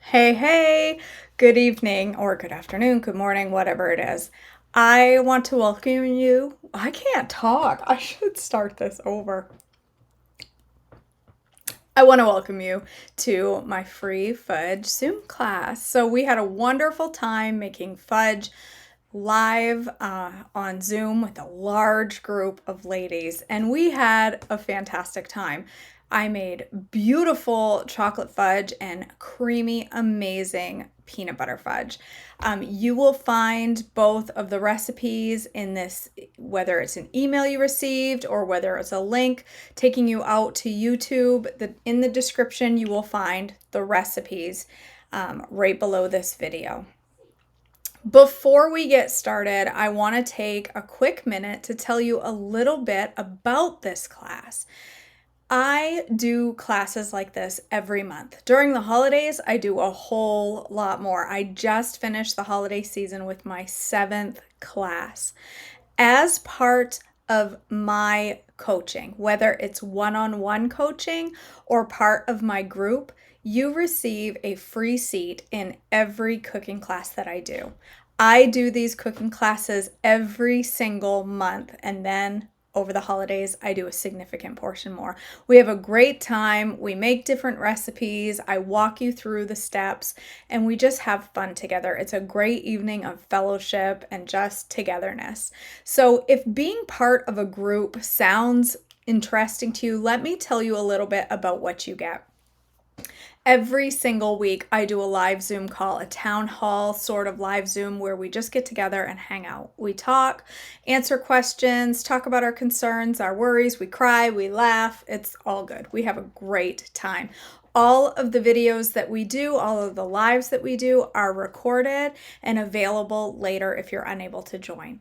Hey, good evening or good afternoon, good morning, whatever it is. I want to welcome you. I can't talk. I should start this over. I want to welcome you to my free fudge Zoom class. So, we had a wonderful time making fudge live on Zoom with a large group of ladies, and we had a fantastic time. I made beautiful chocolate fudge and creamy, amazing peanut butter fudge. You will find both of the recipes in this, whether it's an email you received or whether it's a link taking you out to YouTube. In the description, you will find the recipes right below this video. Before we get started, I want to take a quick minute to tell you a little bit about this class. I do classes like this every month. During the holidays, I do a whole lot more. I just finished the holiday season with my 7th class. As part of my coaching, whether it's one-on-one coaching or part of my group, you receive a free seat in every cooking class that I do. I do these cooking classes every single month, and then over the holidays, I do a significant portion more. We have a great time. We make different recipes. I walk you through the steps, and we just have fun together. It's a great evening of fellowship and just togetherness. So, if being part of a group sounds interesting to you, let me tell you a little bit about what you get. Every single week, I do a live Zoom call, a town hall sort of live Zoom where we just get together and hang out. We talk, answer questions, talk about our concerns, our worries. We cry, we laugh. It's all good. We have a great time. All of the videos that we do, all of the lives that we do are recorded and available later if you're unable to join.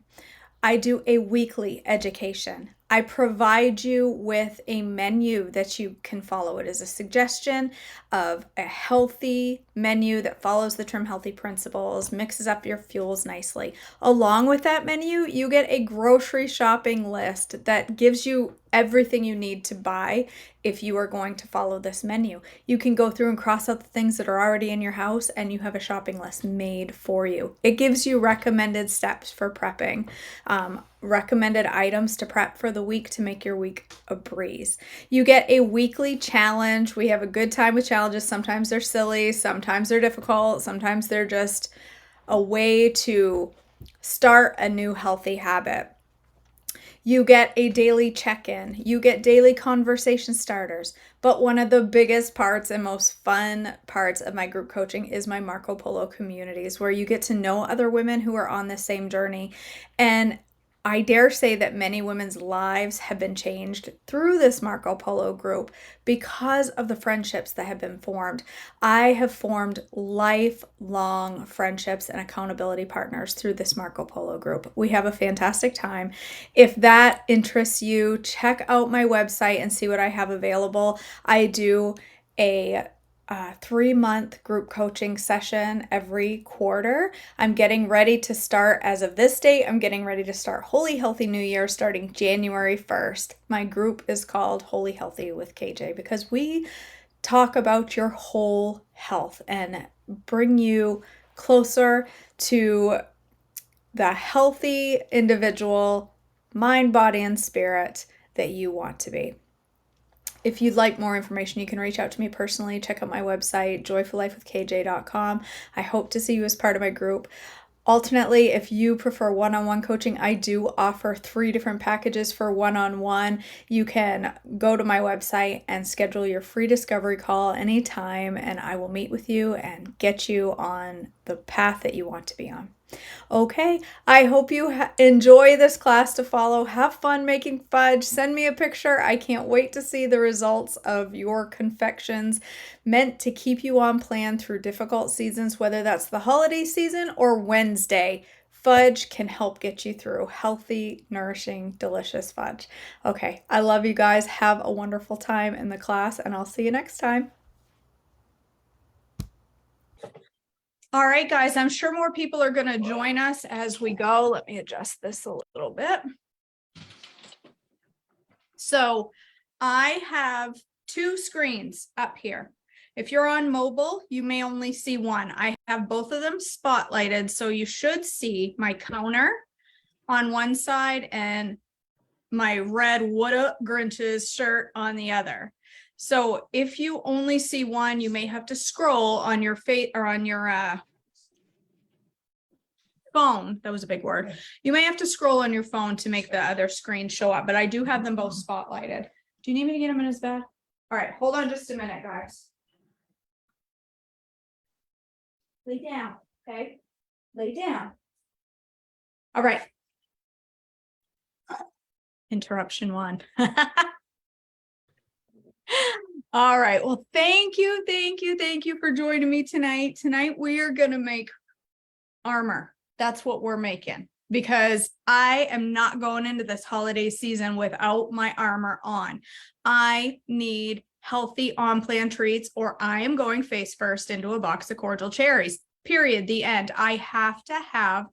I do a weekly education. I provide you with a menu that you can follow. It is a suggestion of a healthy menu that follows the Trim Healthy principles, mixes up your fuels nicely. Along with that menu, you get a grocery shopping list that gives you everything you need to buy if you are going to follow this menu. You can go through and cross out the things that are already in your house, and you have a shopping list made for you. It gives you recommended steps for prepping, recommended items to prep for the week to make your week a breeze. You get a weekly challenge. We have a good time with challenges. Sometimes they're silly, sometimes they're difficult, sometimes they're just a way to start a new healthy habit. You get a daily check-in. You get daily conversation starters. But one of the biggest parts and most fun parts of my group coaching is my Marco Polo communities, where you get to know other women who are on the same journey. And I dare say that many women's lives have been changed through this Marco Polo group because of the friendships that have been formed. I have formed lifelong friendships and accountability partners through this Marco Polo group. We have a fantastic time. If that interests you, check out my website and see what I have available. I do a 3-month group coaching session every quarter. I'm getting ready to start, as of this date, I'm getting ready to start Holy Healthy New Year starting January 1st. My group is called Holy Healthy with KJ because we talk about your whole health and bring you closer to the healthy individual, mind, body, and spirit that you want to be. If you'd like more information, you can reach out to me personally. Check out my website, joyfullifewithkj.com. I hope to see you as part of my group. Alternately, if you prefer one-on-one coaching, I do offer 3 different packages for one-on-one. You can go to my website and schedule your free discovery call anytime, and I will meet with you and get you on the path that you want to be on. Okay, I hope you enjoy this class to follow. Have fun making fudge. Send me a picture. I can't wait to see the results of your confections meant to keep you on plan through difficult seasons, whether that's the holiday season or Wednesday. Fudge can help get you through healthy, nourishing, delicious fudge. Okay, I love you guys. Have a wonderful time in the class, and I'll see you next time. All right, guys, I'm sure more people are going to join us as we go. Let me adjust this a little bit. So I have 2 screens up here. If you're on mobile, you may only see one. I have both of them spotlighted, so you should see my counter on one side and my red Woulda Grinches shirt on the other. So if you only see one, you may have to scroll on your face or on your phone. That was a big word. You may have to scroll on your phone to make the other screen show up, but I do have them both spotlighted. Do you need me to get him in his bed? All right, hold on just a minute, guys. Lay down, okay? Lay down. All right. Interruption one. All right. Well, thank you for joining me tonight. Tonight we are going to make armor. That's what we're making because I am not going into this holiday season without my armor on. I need healthy on-plan treats or I am going face first into a box of cordial cherries. Period. The end. I have to have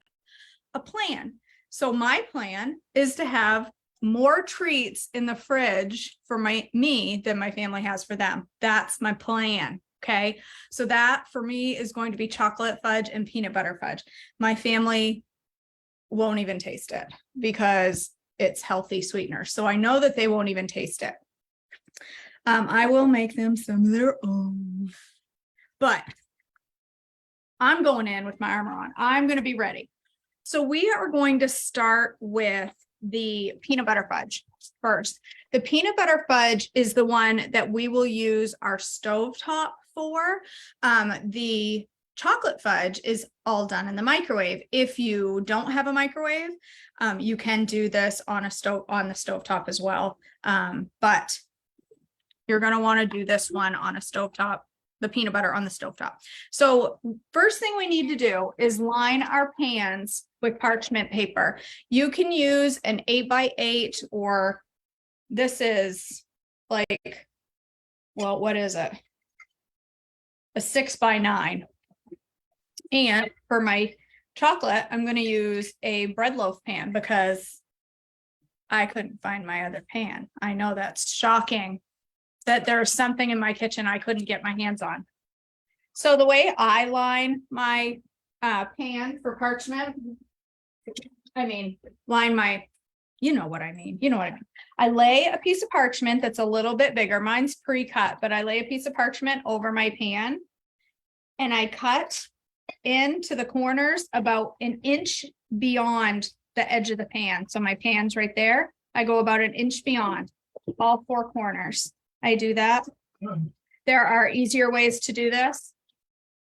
a plan. So my plan is to have more treats in the fridge for me than my family has for them. That's my plan. Okay. So that for me is going to be chocolate fudge and peanut butter fudge. My family won't even taste it because it's healthy sweetener. So I know that they won't even taste it. I will make them some of their own, but I'm going in with my armor on. I'm going to be ready. So we are going to start with the peanut butter fudge first. The peanut butter fudge is the one that we will use our stovetop for. The chocolate fudge is all done in the microwave. If you don't have a microwave, you can do this on the stovetop as well. But you're going to want to do this one on a stovetop, the peanut butter on the stovetop. So first thing we need to do is line our pans with parchment paper. You can use an 8x8 or this is like, well, what is it? A 6x9. And for my chocolate, I'm going to use a bread loaf pan because I couldn't find my other pan. I know that's shocking that there's something in my kitchen I couldn't get my hands on. So the way I line my pan for parchment, line my, you know what I mean. I lay a piece of parchment that's a little bit bigger. Mine's pre-cut, but I lay a piece of parchment over my pan and I cut into the corners about an inch beyond the edge of the pan. So my pan's right there. I go about an inch beyond all four corners. I do that. There are easier ways to do this.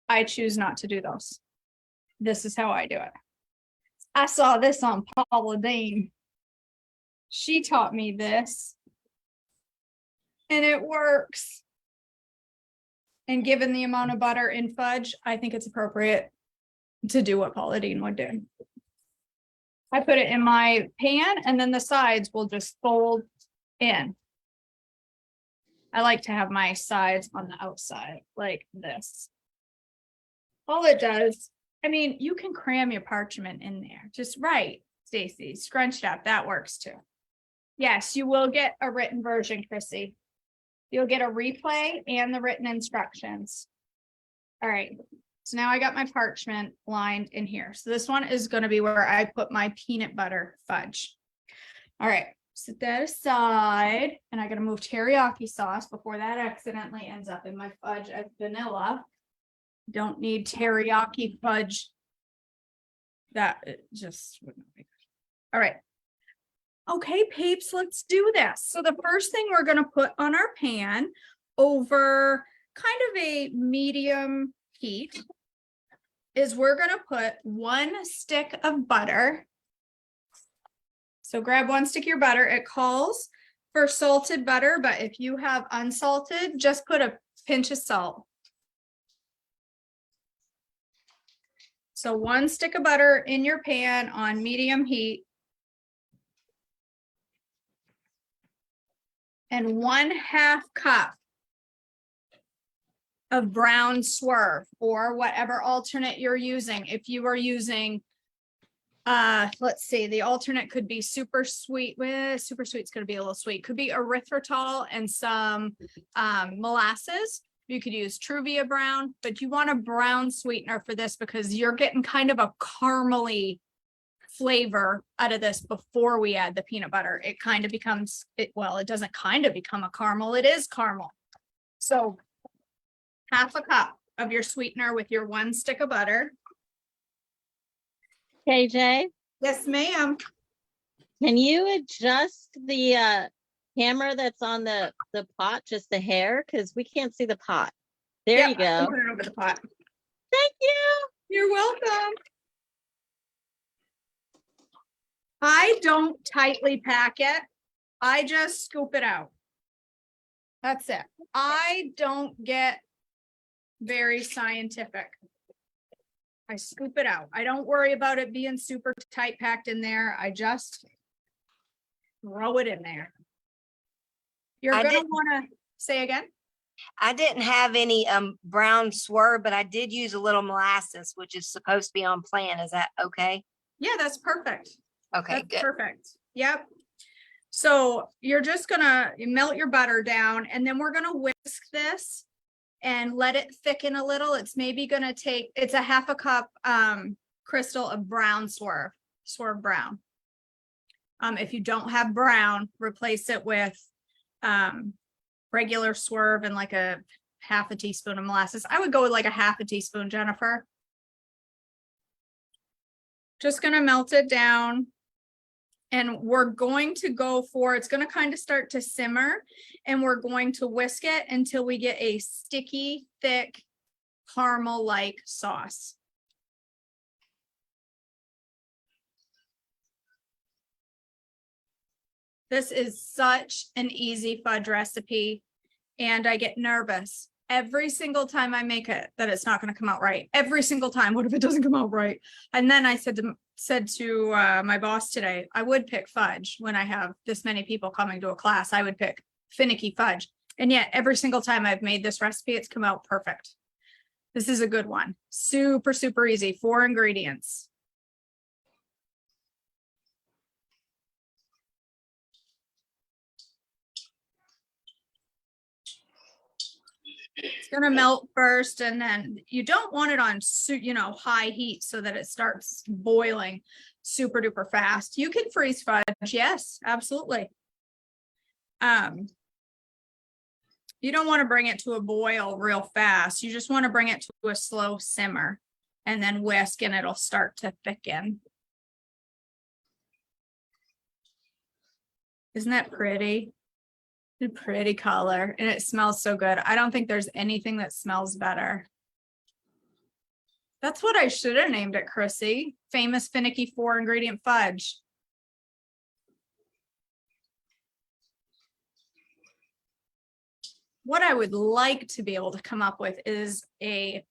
I choose not to do those. This is how I do it. I saw this on Paula Deen. She taught me this. And it works. And given the amount of butter in fudge, I think it's appropriate to do what Paula Deen would do. I put it in my pan and then the sides will just fold in. I like to have my sides on the outside like this. All it does, you can cram your parchment in there. Just right, Stacy, scrunched up. That works too. Yes, you will get a written version, Chrissy. You'll get a replay and the written instructions. All right. So now I got my parchment lined in here. So this one is going to be where I put my peanut butter fudge. All right. Set that aside. And I got to move teriyaki sauce before that accidentally ends up in my fudge as vanilla. Don't need teriyaki fudge. That just wouldn't be good. All right. Okay, peeps, let's do this. So the first thing we're going to put on our pan over kind of a medium heat is we're going to put 1 stick of butter. So grab 1 stick of your butter. It calls for salted butter, but if you have unsalted, just put a pinch of salt. So 1 stick of butter in your pan on medium heat. And 1/2 cup of brown Swerve or whatever alternate you're using. If you are using, let's see, the alternate could be super sweet. Super sweet's going to be a little sweet. Could be erythritol and some molasses. You could use Truvia brown, but you want a brown sweetener for this because you're getting kind of a caramely flavor out of this before we add the peanut butter. It kind of becomes well, it doesn't kind of become a caramel, it is caramel. So half a cup of your sweetener with your 1 stick of butter. KJ, Yes, ma'am. can you adjust the hammer that's on the pot just a hair? Because we can't see the pot. There you go. Put it over the pot. Thank you. You're welcome. I don't tightly pack it. I just scoop it out. That's it. I don't get very scientific. I scoop it out. I don't worry about it being super tight packed in there. I just throw it in there. You're going to want to say again? I didn't have any brown Swerve, but I did use a little molasses, which is supposed to be on plan. Is that okay? Yeah, that's perfect. Okay, That's good. perfect. Yep. So you're just gonna melt your butter down, and then we're gonna whisk this and let it thicken a little. It's maybe gonna take, it's a half a cup crystal of brown Swerve Brown. If you don't have brown, replace it with regular Swerve and like a half a teaspoon of molasses. I would go with like a half a teaspoon, Jennifer. Just gonna melt it down. And we're going to go for, it's going to kind of start to simmer, and we're going to whisk it until we get a sticky, thick, caramel-like sauce. This is such an easy fudge recipe, and I get nervous every single time I make it that it's not going to come out right. Every single time. What if it doesn't come out right? And then I said to my boss today, I would pick fudge when I have this many people coming to a class. I would pick finicky fudge. And yet every single time I've made this recipe, it's come out perfect. This is a good one. Super, super easy. 4 ingredients. It's going to melt first, and then you don't want it on, high heat so that it starts boiling super duper fast. You can freeze fudge. Yes, absolutely. You don't want to bring it to a boil real fast. You just want to bring it to a slow simmer and then whisk, and it'll start to thicken. Isn't that pretty? A pretty color, and it smells so good. I don't think there's anything that smells better. That's what I should have named it, Chrissy. Famous finicky 4 ingredient fudge. What I would like to be able to come up with is a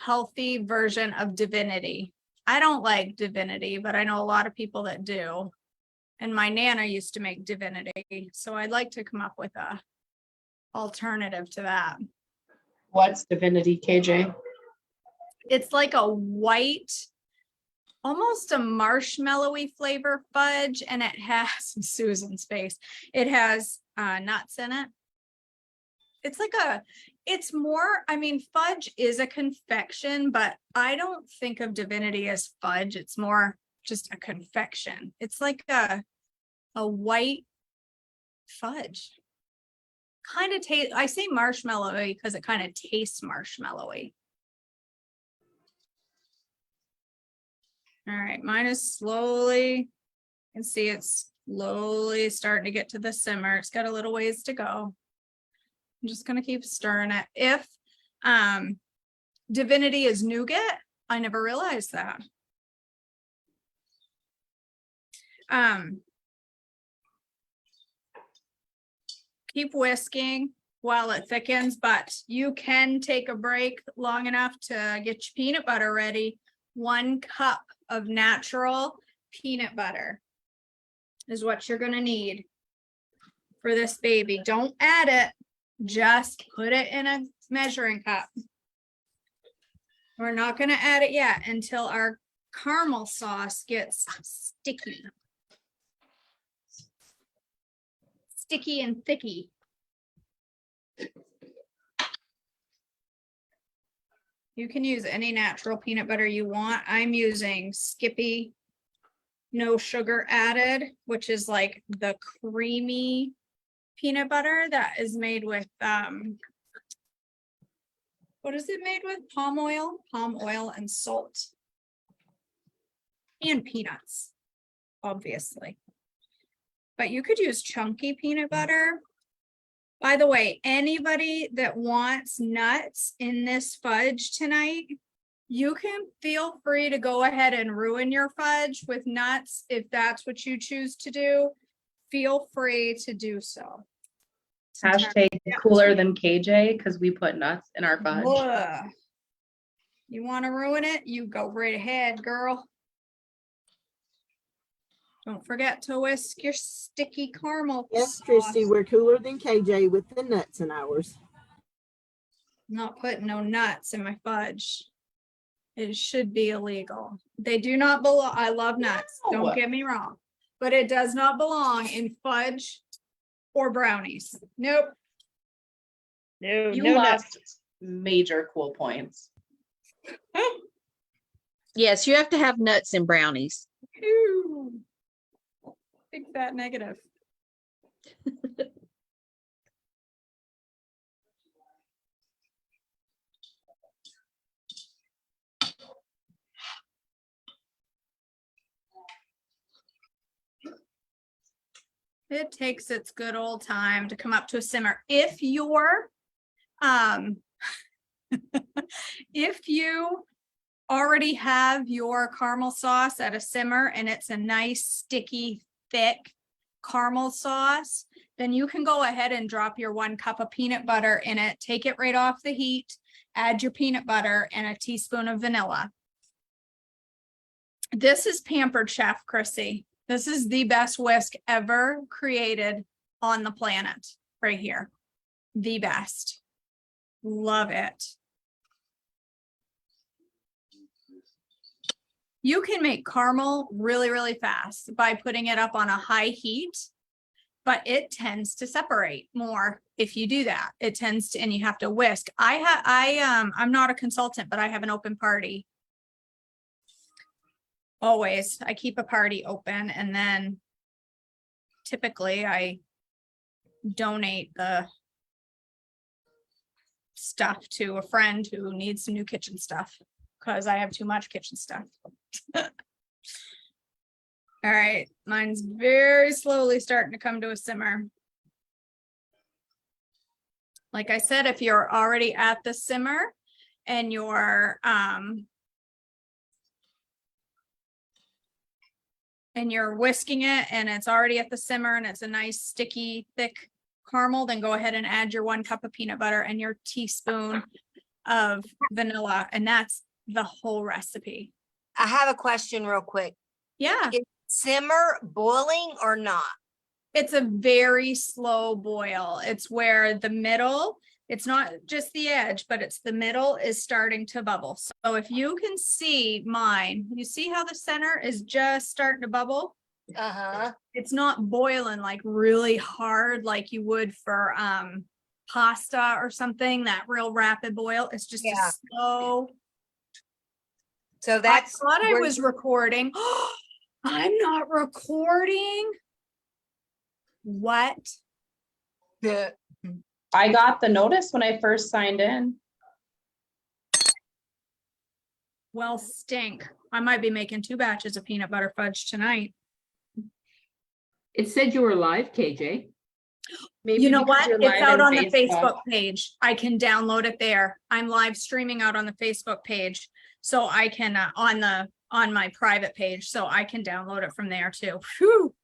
healthy version of Divinity. I don't like Divinity, but I know a lot of people that do. And my Nana used to make Divinity. So I'd like to come up with a alternative to that. What's Divinity, KJ? It's like a white, almost a marshmallowy flavor fudge. And it has Susan's face. It has nuts in it. It's like it's more, fudge is a confection, but I don't think of Divinity as fudge. It's more just a confection. It's like a white fudge. Kind of taste, I say marshmallowy because it kind of tastes marshmallowy. All right, mine is slowly, you can see it's slowly starting to get to the simmer. It's got a little ways to go. I'm just gonna keep stirring it. If Divinity is nougat, I never realized that. Keep whisking while it thickens, but you can take a break long enough to get your peanut butter ready. 1 cup of natural peanut butter is what you're going to need for this baby. Don't add it, just put it in a measuring cup. We're not going to add it yet until our caramel sauce gets sticky. Sticky and thicky. You can use any natural peanut butter you want. I'm using Skippy, no sugar added, which is like the creamy peanut butter that is made with, what is it made with? Palm oil and salt. And peanuts, obviously. But you could use chunky peanut butter. By the way, anybody that wants nuts in this fudge tonight, you can feel free to go ahead and ruin your fudge with nuts if that's what you choose to do. Feel free to do so. Hashtag cooler than KJ because we put nuts in our fudge. Ugh. You want to ruin it? You go right ahead, girl. Don't forget to whisk your sticky caramel Yes, sauce. Christy, we're cooler than KJ with the nuts in ours. Not putting no nuts in my fudge. It should be illegal. They do not belong. I love nuts. No. Don't get me wrong. But it does not belong in fudge or brownies. Nope. No, You no lost nuts. major cool points. Yes, you have to have nuts in brownies. Ooh. Big fat negative. It takes its good old time to come up to a simmer. If you're, if you already have your caramel sauce at a simmer and it's a nice, sticky, thick caramel sauce, then you can go ahead and drop your 1 cup of peanut butter in it, take it right off the heat, add your peanut butter and a teaspoon of vanilla. This is Pampered Chef Chrissy. This is the best whisk ever created on the planet right here. The best. Love it. You can make caramel really, really fast by putting it up on a high heat, but it tends to separate more if you do that. It tends to, and you have to whisk. I'm not a consultant, but I have an open party. Always, I keep a party open and then typically I donate the stuff to a friend who needs some new kitchen stuff because I have too much kitchen stuff. All right, mine's very slowly starting to come to a simmer. Like I said, if you're already at the simmer and you're whisking it and it's already at the simmer and it's a nice sticky thick caramel, then go ahead and add your 1 cup of peanut butter and your teaspoon of vanilla, and that's the whole recipe. I have a question real quick. Yeah, Is simmer boiling or not? it's a very slow boil. It's where the middle, it's not just the edge, but it's the middle is starting to bubble. So if you can see mine, you see how the center is just starting to bubble? Uh-huh. It's not boiling like really hard like you would for pasta or something, that real rapid boil. It's just Yeah. a slow. So I that's thought I where was you- recording. I'm not recording. What? the I got the notice when I first signed in. Well, stink. I might be making 2 batches of peanut butter fudge tonight. It said you were live, KJ. Maybe You know because what? you're It's live out in on the Facebook page. I can download it there. I'm live streaming out on the Facebook page. So I can, on my private page, so I can download it from there too. Whew.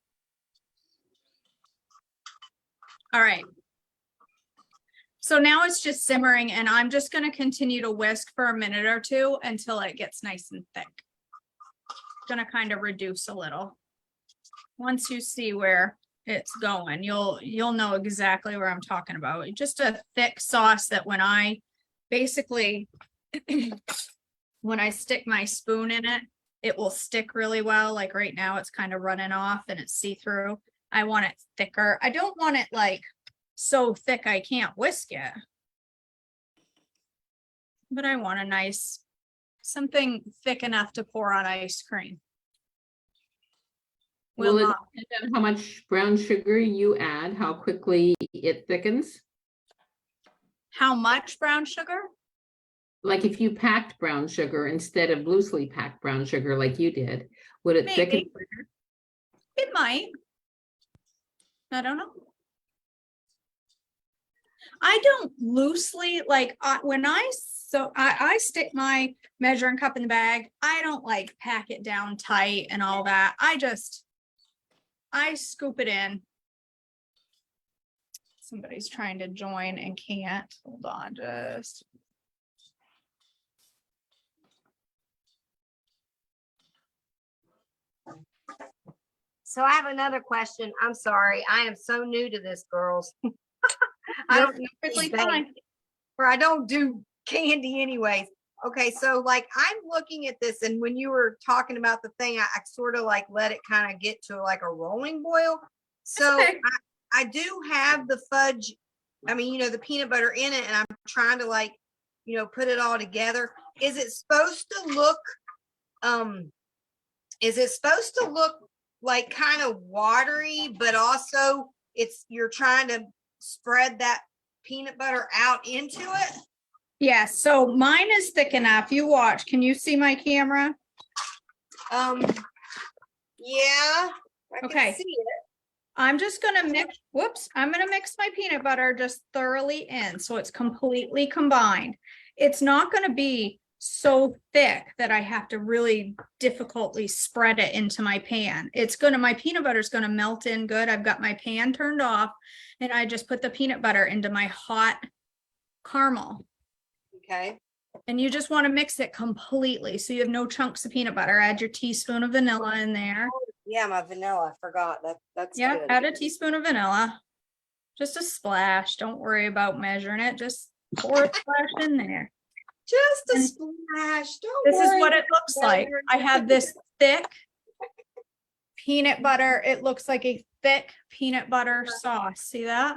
All right. So now it's just simmering and I'm just going to continue to whisk for a minute or two until it gets nice and thick. Going to kind of reduce a little. Once you see where it's going, you'll know exactly where I'm talking about. Just a thick sauce that when I basically when I stick my spoon in it, it will stick really well. Like right now it's kind of running off and it's see-through. I want it thicker. I don't want it like so thick I can't whisk it. but I want a nice, something thick enough to pour on ice cream. Will Will it not. depend on how much brown sugar you add, how quickly it thickens? How much brown sugar? Like if you packed brown sugar instead of loosely packed brown sugar like you did, would it thicken? Maybe. It might. I don't know. I don't loosely like when I stick my measuring cup in the bag. I don't like pack it down tight and all that. I scoop it in. Somebody's trying to join and can't. Hold on, just. So I have another question. I'm sorry. I am so new to this, girls. I don't know Perfectly anything, fine. or I don't do candy anyways. Okay, so like I'm looking at this, and when you were talking about the thing, I sort of like let it kind of get to like a rolling boil. So okay. I do have the fudge, I mean, the peanut butter in it, and I'm trying to like, put it all together. Is it supposed to look, like kind of watery, but also you're trying to spread that peanut butter out into it? Yeah, so mine is thick enough. You watch. Can you see my camera? Yeah, I Okay. can see it. I'm just gonna mix, I'm gonna mix my peanut butter just thoroughly in, so it's completely combined. It's not gonna be so thick that I have to really difficultly spread it into my pan. My peanut butter is gonna melt in good. I've got my pan turned off, and I just put the peanut butter into my hot caramel. Okay. And you just want to mix it completely, so you have no chunks of peanut butter. Add your teaspoon of vanilla in there. Yeah, my vanilla. I forgot. That's Yeah, good. add a teaspoon of vanilla. Just a splash. Don't worry about measuring it. Just pour a splash in there. Just a And splash. Don't this is worry what it looks like. I have this thick peanut butter. It looks like a thick peanut butter sauce. See that?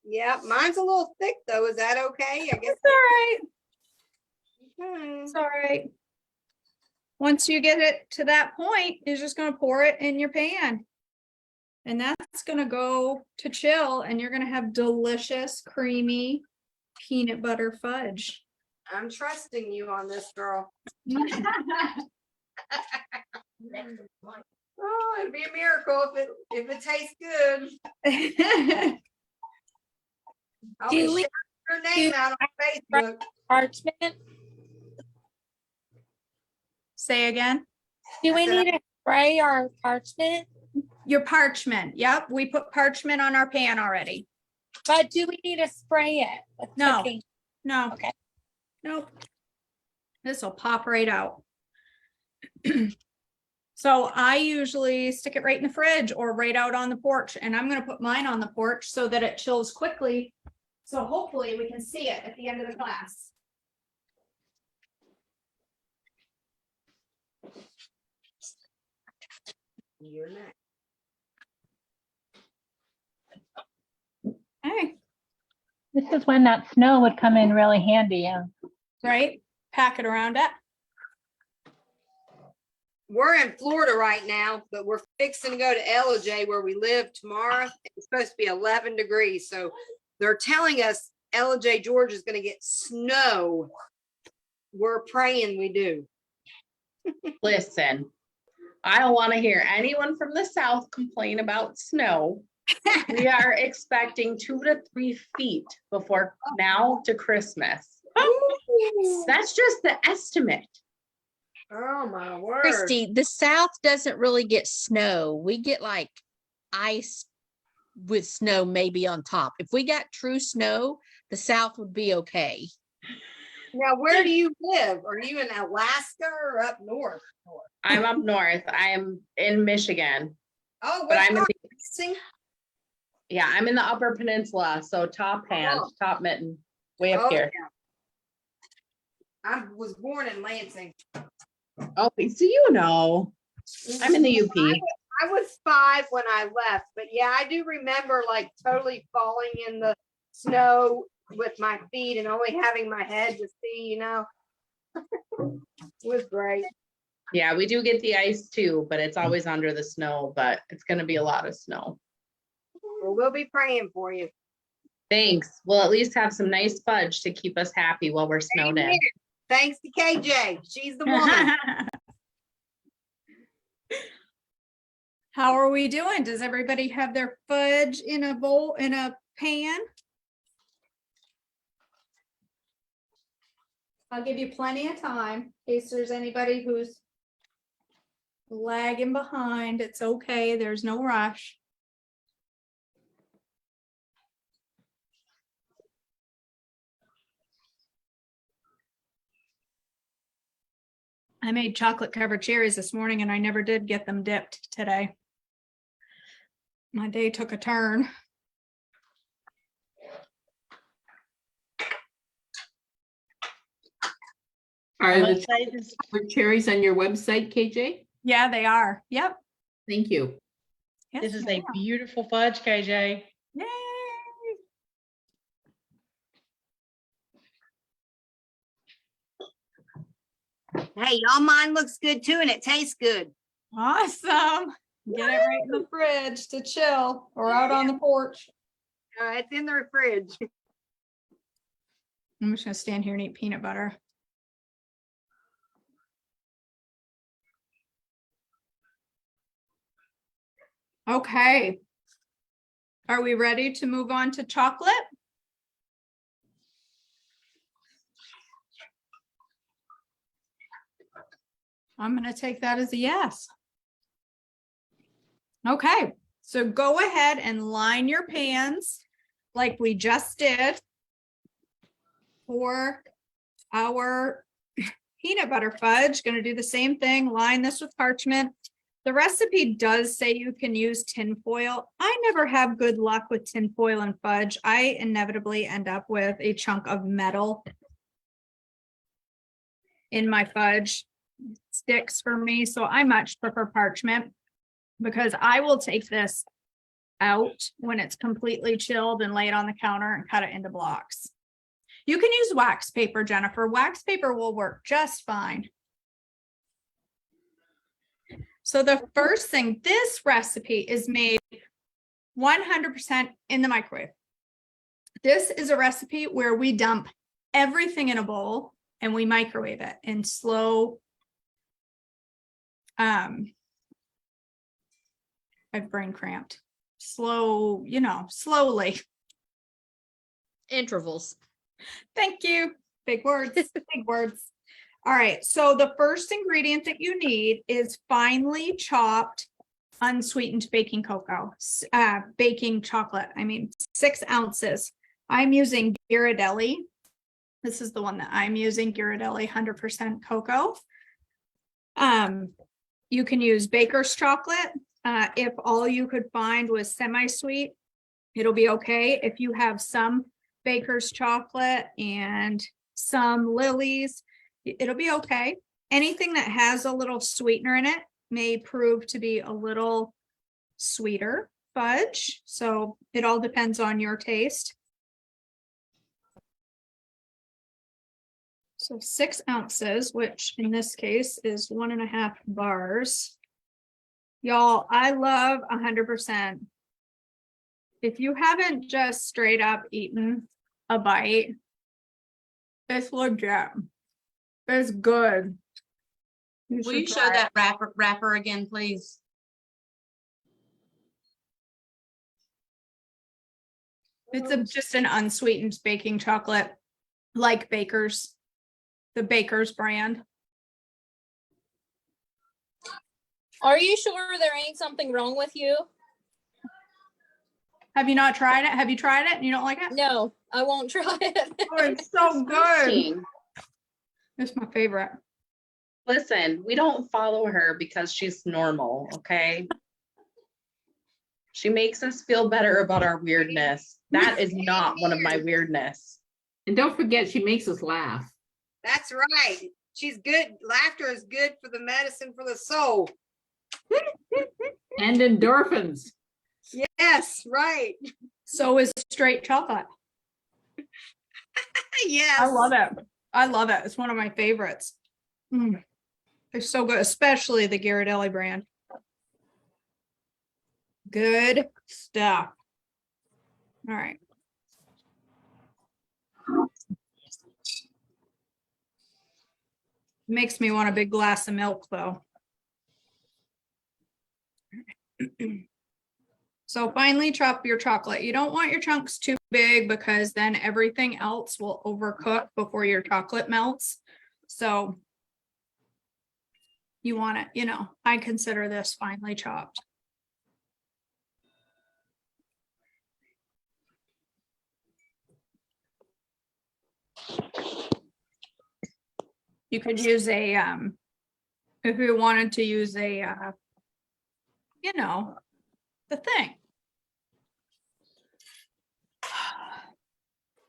Yeah, mine's a little thick though. Is that okay? I guess. It's all right. Okay. It's all right. Once you get it to that point, you're just going to pour it in your pan. And that's going to go to chill, and you're going to have delicious, creamy peanut butter fudge. I'm trusting you on this, girl. Oh, it'd be a miracle if it tastes good. I'll be Do we- shouting your name out on Facebook. Parchment? Say again. Do we I said need to spray our parchment? Your parchment. Yep, we put parchment on our pan already. But do we need to spray it? with No. cooking? No. Okay. Nope. This will pop right out. So I usually stick it right in the fridge or right out on the porch, and I'm going to put mine on the porch so that it chills quickly. So hopefully we can see it at the end of the class. You're next. Hey, This is when that snow would come in really handy. Yeah. right? Pack it around it. We're in Florida right now, but we're fixing to go to LJ where we live tomorrow. It's supposed to be 11 degrees. So they're telling us LJ, Georgia is going to get snow. We're praying we do. Listen, I don't want to hear anyone from the South complain about snow. We are expecting 2 to 3 feet before now to Christmas. That's just the estimate. Oh my word. Christy, the South doesn't really get snow. We get like ice with snow maybe on top. If we got true snow, the South would be okay. Now, where do you live? Are you in Alaska or up north? I'm up north. I am in Michigan. Oh, But what's I'm in north? the- Sing- Yeah, I'm in the Upper Peninsula, so top hand, Oh. top mitten, way up Oh, here. yeah. I was born in Lansing. Oh, so you know, I'm in the UP. I was 5 when I left, but yeah, I do remember like totally falling in the snow with my feet and only having my head to see, you know. It was great. Yeah, we do get the ice too, but it's always under the snow, but it's gonna be a lot of snow. Well, we'll be praying for you. Thanks. We'll at least have some nice fudge to keep us happy while we're snowed in. Amen. Thanks to KJ. She's the woman. How are we doing? Does everybody have their fudge in a bowl, in a pan? I'll give you plenty of time in case there's anybody who's lagging behind. It's okay. There's no rush. I made chocolate covered cherries this morning and I never did get them dipped today. My day took a turn. Are the cherries on your website, KJ? Yeah, they are. Yep. Thank you. Yes, This is they a are. beautiful fudge, KJ. Yay. Hey, y'all, mine looks good too, and it tastes good. Awesome. Get it right in the fridge to chill or out on the porch. It's in the fridge. I'm just gonna stand here and eat peanut butter. Okay. Are we ready to move on to chocolate? I'm gonna take that as a yes. Okay, so go ahead and line your pans like we just did for our peanut butter fudge. Going to do the same thing, line this with parchment. The recipe does say you can use tin foil. I never have good luck with tin foil and fudge. I inevitably end up with a chunk of metal in my fudge. Sticks for me, so I much prefer parchment because I will take this out when it's completely chilled and lay it on the counter and cut it into blocks. You can use wax paper, Jennifer. Wax paper will work just fine. So the first thing, this recipe is made 100% in the microwave. This is a recipe where we dump everything in a bowl and we microwave it in slow, I've brain cramped. Slow, you know, slowly. Intervals. Thank you. Big words, big words. All right, so the first ingredient that you need is finely chopped unsweetened baking cocoa, baking chocolate. 6 ounces. I'm using Ghirardelli. This is the one that I'm using, Ghirardelli 100% cocoa. You can use baker's chocolate. If all you could find was semi-sweet, it'll be okay. If you have some baker's chocolate and some Lily's, it'll be okay. Anything that has a little sweetener in it may prove to be a little sweeter fudge. So it all depends on your taste. So 6 ounces, which in this case is 1.5 bars. Y'all, I love 100%. If you haven't just straight up eaten a bite, it's legit. It's good. Will you show that wrapper again, please? It's just an unsweetened baking chocolate, like Baker's, the Baker's brand. Are you sure there ain't something wrong with you? Have you not tried it? Have you tried it and you don't like it? No, I won't try it. Oh, it's so good. It's my favorite. Listen, we don't follow her because she's normal, okay? She makes us feel better about our weirdness. That is not one of my weirdness. And don't forget, she makes us laugh. That's right. She's good. Laughter is good for the medicine for the soul. And endorphins. Yes, right. So is straight chocolate. Yes. I love it. I love it. It's one of my favorites. They're so good, especially the Ghirardelli brand. Good stuff. All right. Makes me want a big glass of milk though. So finely chop your chocolate. You don't want your chunks too big because then everything else will overcook before your chocolate melts. So you want it, you know, I consider this finely chopped. You could use a, if you wanted to use a, you know, the thing.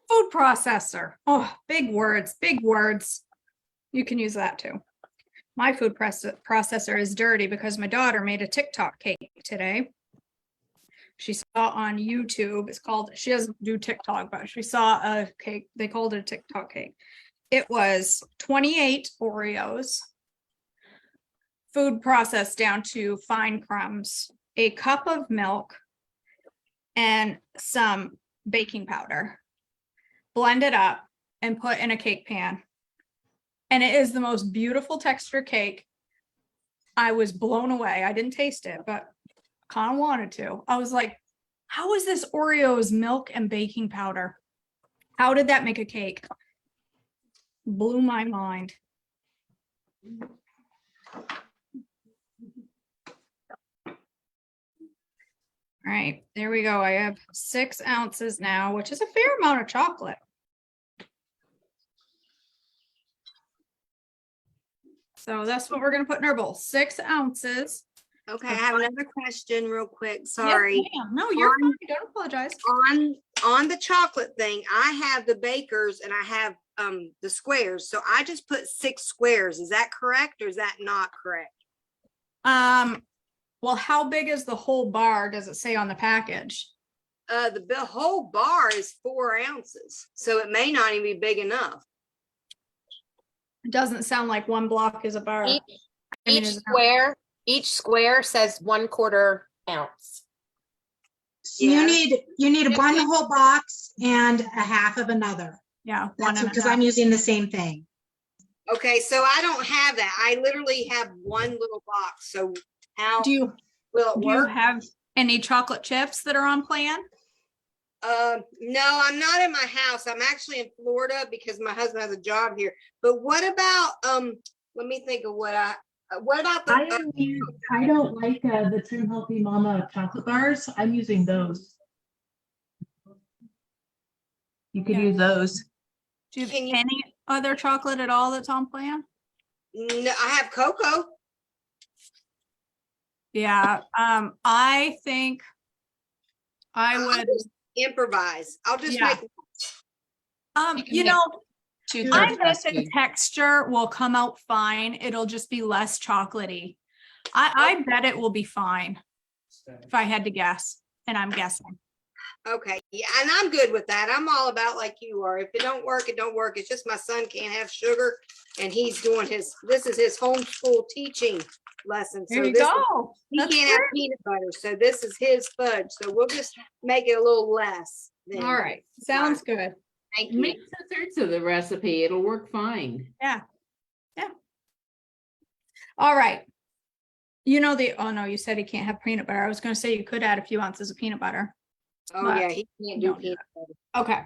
Food processor. Oh, big words, big words. You can use that too. My food processor is dirty because my daughter made a TikTok cake today. She saw on YouTube, it's called, she doesn't do TikTok, but she saw a cake, they called it a TikTok cake. It was 28 Oreos, food processed down to fine crumbs, a cup of milk, and some baking powder. Blend it up and put in a cake pan. And it is the most beautiful texture cake. I was blown away. I didn't taste it, but kind of wanted to. I was like, how is this Oreos, milk, and baking powder? How did that make a cake? Blew my mind. All right, there we go. I have 6 ounces now, which is a fair amount of chocolate. So that's what we're going to put in our bowl. 6 ounces. Okay, I have another question real quick. Sorry. Yes, ma'am. No, you're fine. Don't apologize. On the chocolate thing, I have the bakers and I have the squares. So I just put 6 squares. Is that correct or is that not correct? Well, how big is the whole bar? Does it say on the package? The whole bar is 4 ounces, so it may not even be big enough. It doesn't sound like 1 block is a bar. I mean, Each square says 1/4 ounce. So you need 1 whole box and a half of another. Yeah, That's because I'm using the same thing. Okay, so I don't have that. I literally have 1 little box. So how do will it you work? have any chocolate chips that are on plan? No, I'm not in my house. I'm actually in Florida because my husband has a job here. But what about let me think of what about the I don't like the Trim Healthy Mama chocolate bars. I'm using those. You could use those. Do you have any other chocolate at all that's on plan? No, I have cocoa. Yeah, I think I would just improvise. I'll just make you know, I bet the food. texture will come out fine. It'll just be less chocolatey. I bet it will be fine if I had to guess, and I'm guessing. Okay, yeah, and I'm good with that. I'm all about like you are. If it don't work, it don't work. It's just my son can't have sugar, and he's doing this is his homeschool teaching lesson. There So you this go. he can't have peanut butter, so this is his fudge. So we'll just make it a little less. Then. All right, sounds good. Thank you. Make 2/3 of the recipe. It'll work fine. Yeah. All right. You know oh no, you said he can't have peanut butter. I was going to say you could add a few ounces of peanut butter. Oh but yeah, he can't do peanut butter. Okay.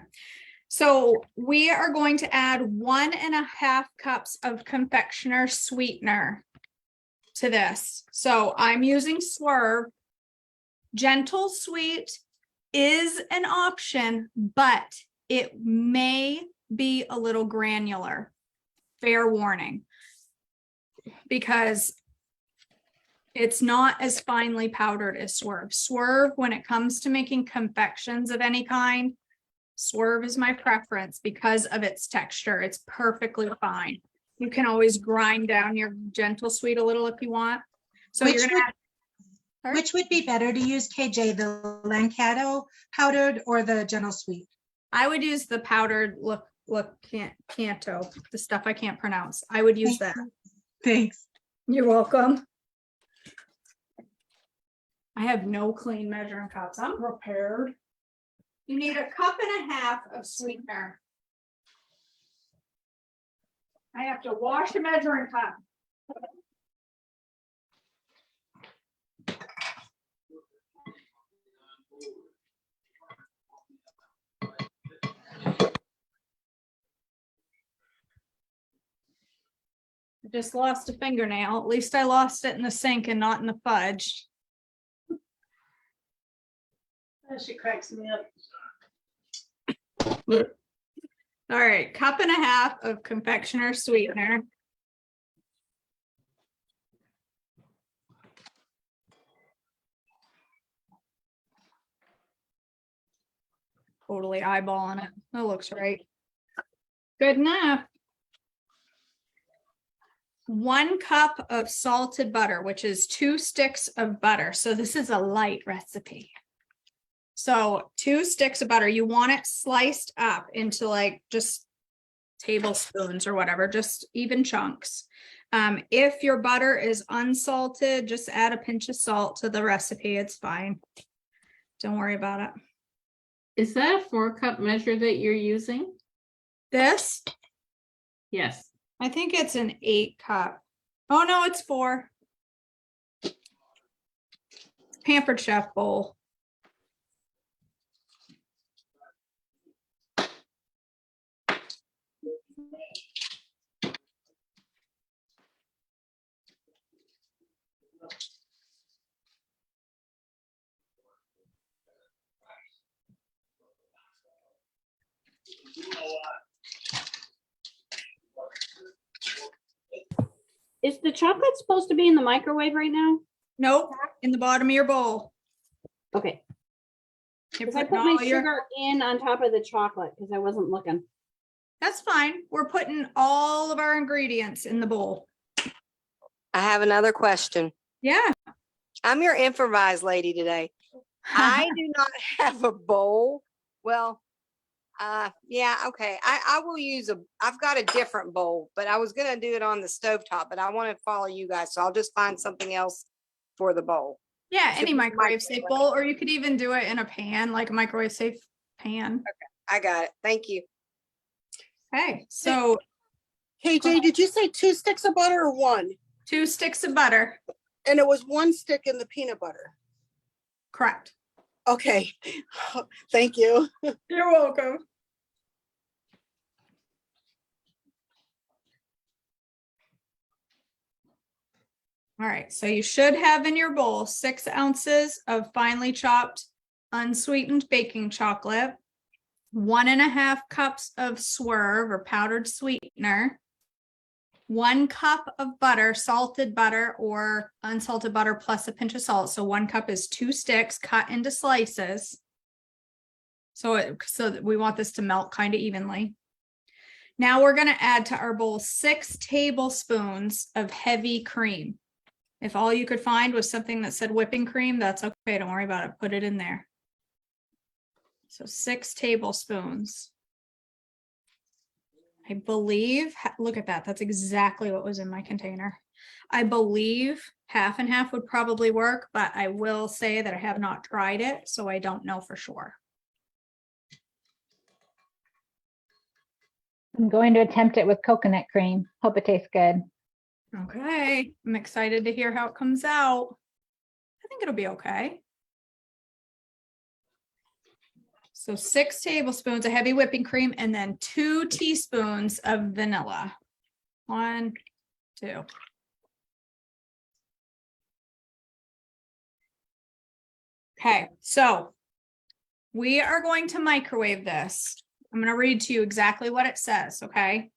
So we are going to add 1.5 cups of confectioner sweetener to this. So I'm using Swerve. Gentle sweet is an option, but it may be a little granular. Fair warning. Because it's not as finely powdered as Swerve. Swerve, when it comes to making confections of any kind, Swerve is my preference because of its texture. It's perfectly fine. You can always grind down your gentle sweet a little if you want. So Which you're gonna Which would be better to use, KJ, the Lancato powdered or the gentle sweet? I would use the powdered look canto, the stuff I can't pronounce. I would use that. Thanks. You're welcome. I have no clean measuring cups. I'm prepared. You need 1.5 cups of sweetener. I have to wash a measuring cup. I just lost a fingernail. At least I lost it in the sink and not in the fudge. She cracks me up. All right, 1.5 cups of confectioner sweetener. Totally eyeballing it. That looks right. Good enough. 1 cup of salted butter, which is 2 sticks of butter. So this is a light recipe. So 2 sticks of butter, you want it sliced up into like just tablespoons or whatever, just even chunks. If your butter is unsalted, just add a pinch of salt to the recipe. It's fine. Don't worry about it. Is that a 4-cup measure that you're using? This, Yes. I think it's an 8 cup. Oh no, it's 4. Pampered Chef bowl. Is the chocolate supposed to be in the microwave right now? Nope, in the bottom of your bowl. Okay. You're Because I putting put my all your- sugar in on top of the chocolate because I wasn't looking. That's fine. We're putting all of our ingredients in the bowl. I have another question. Yeah. I'm your improvised lady today. I do not have a bowl. Well, yeah, okay. I will use I've got a different bowl, but I was gonna do it on the stovetop, but I want to follow you guys, so I'll just find something else for the bowl. Yeah, So any just microwave safe bowl, or you could even do it in a pan, like a microwave safe pan. I got it. Thank you. Okay, so KJ, did you say 2 sticks of butter or 1? 2 sticks of butter. And it was 1 stick in the peanut butter. Correct. Okay. Thank you. You're welcome. All right, so you should have in your bowl 6 ounces of finely chopped unsweetened baking chocolate, 1.5 cups of Swerve or powdered sweetener, 1 cup of butter, salted butter or unsalted butter plus a pinch of salt. So 1 cup is 2 sticks cut into slices. So we want this to melt kind of evenly. Now we're going to add to our bowl 6 tablespoons of heavy cream. If all you could find was something that said whipping cream, that's okay. Don't worry about it. Put it in there. So 6 tablespoons. I believe, look at that. That's exactly what was in my container. I believe 50% and 50% would probably work, but I will say that I have not tried it, so I don't know for sure. I'm going to attempt it with coconut cream. Hope it tastes good. Okay, I'm excited to hear how it comes out. I think it'll be okay. So 6 tablespoons of heavy whipping cream and then 2 teaspoons of vanilla. 1, 2. Okay, so we are going to microwave this. I'm going to read to you exactly what it says, okay?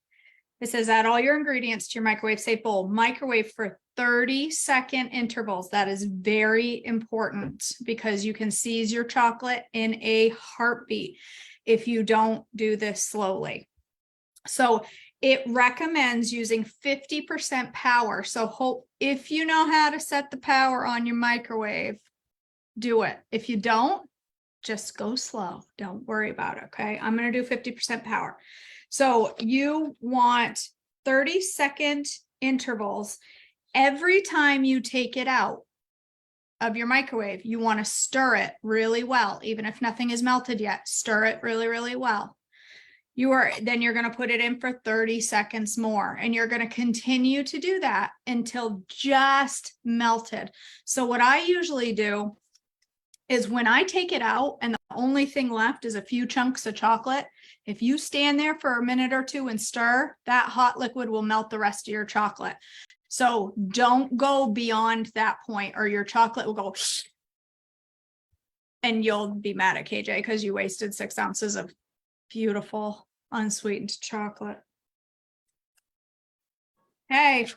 It says add all your ingredients to your microwave safe bowl. Microwave for 30-second intervals. That is very important because you can seize your chocolate in a heartbeat if you don't do this slowly. So it recommends using 50% power. So if you know how to set the power on your microwave, do it. If you don't, just go slow. Don't worry about it, okay? I'm going to do 50% power. So you want 30-second intervals. Every time you take it out of your microwave, you want to stir it really well. Even if nothing is melted yet, stir it really, really well. Then you're going to put it in for 30 seconds more, and you're going to continue to do that until just melted. So what I usually do is when I take it out and the only thing left is a few chunks of chocolate, if you stand there for a minute or two and stir, that hot liquid will melt the rest of your chocolate. So don't go beyond that point or your chocolate will go and you'll be mad at KJ because you wasted 6 ounces of beautiful unsweetened chocolate. Hey,